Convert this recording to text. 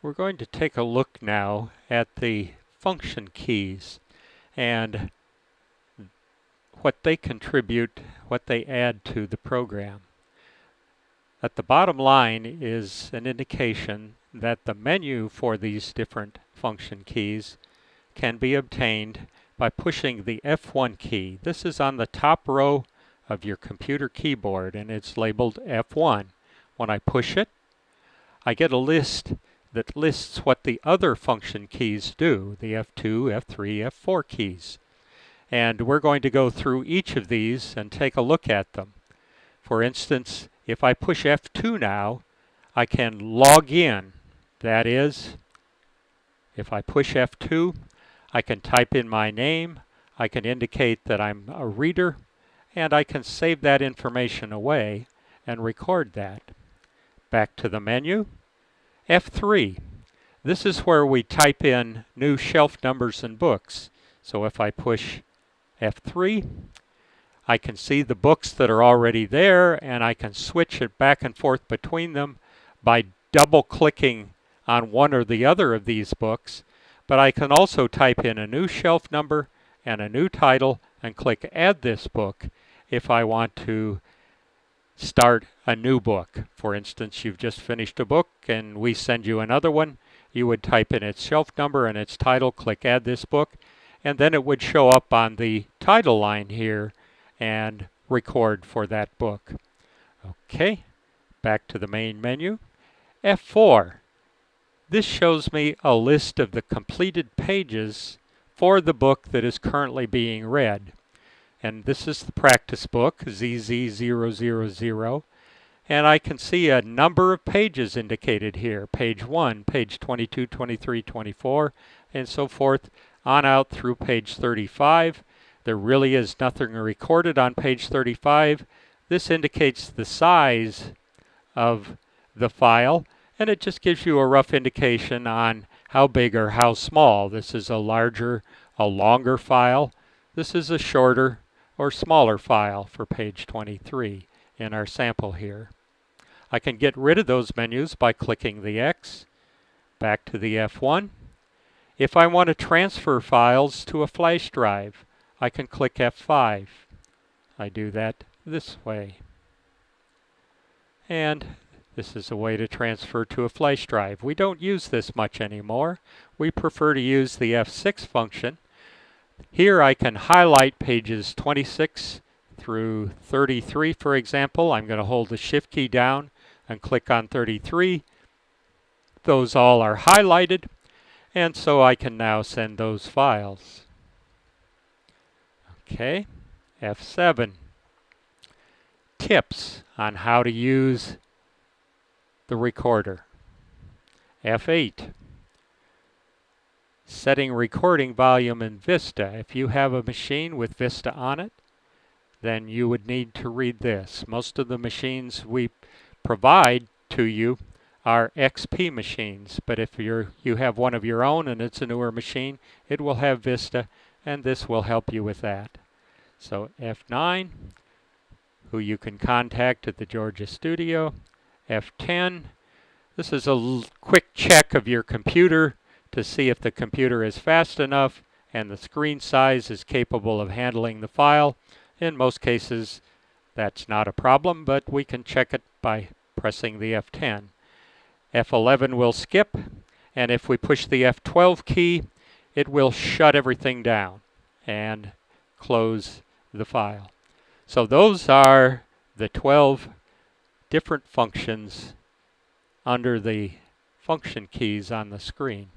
We're going to take a look now at the function keys and what they contribute, what they add to the program. At the bottom line is an indication that the menu for these different function keys can be obtained by pushing the F1 key. This is on the top row of your computer keyboard and it's labeled F1. When I push it, I get a list that lists what the other function keys do, the F2, F3, F4 keys. And we're going to go through each of these and take a look at them. For instance, if I push F2 now, I can log in. That is, if I push F2, I can type in my name, I can indicate that I'm a reader, and I can save that information away and record that. Back to the menu. F3. This is where we type in new shelf numbers and books. So if I push F3, I can see the books that are already there and I can switch it back and forth between them by double-clicking on one or the other of these books. But I can also type in a new shelf number and a new title and click Add this book if I want to start a new book. For instance, you've just finished a book and we send you another one. You would type in its shelf number and its title, click Add this book, and then it would show up on the title line here and record for that book. Okay, back to the main menu. F4. This shows me a list of the completed pages for the book that is currently being read. And this is the practice book, ZZ000, and I can see a number of pages indicated here. Page 1, page 22, 23, 24, and so forth, on out through page 35. There really is nothing recorded on page 35. This indicates the size of the file, and it just gives you a rough indication on how big or how small. This is a larger, a longer file. This is a shorter or smaller file for page 23 in our sample here. I can get rid of those menus by clicking the X, back to the F1. If I want to transfer files to a flash drive, I can click F5. I do that this way. And this is a way to transfer to a flash drive. We don't use this much anymore. We prefer to use the F6 function. Here I can highlight pages 26 through 33, for example. I'm going to hold the Shift key down and click on 33. Those all are highlighted, and so I can now send those files. Okay, F7. Tips on how to use the recorder. F8. Setting recording volume in Vista. If you have a machine with Vista on it, then you would need to read this. Most of the machines we provide to you are XP machines, but if you have one of your own and it's a newer machine, it will have Vista, and this will help you with that. So F9, who you can contact at the Georgia studio. F10, this is a quick check of your computer to see if the computer is fast enough and the screen size is capable of handling the file. In most cases, that's not a problem, but we can check it by pressing the F10. F11 will skip, and if we push the F12 key, it will shut everything down and close the file. So those are the 12 different functions under the function keys on the screen.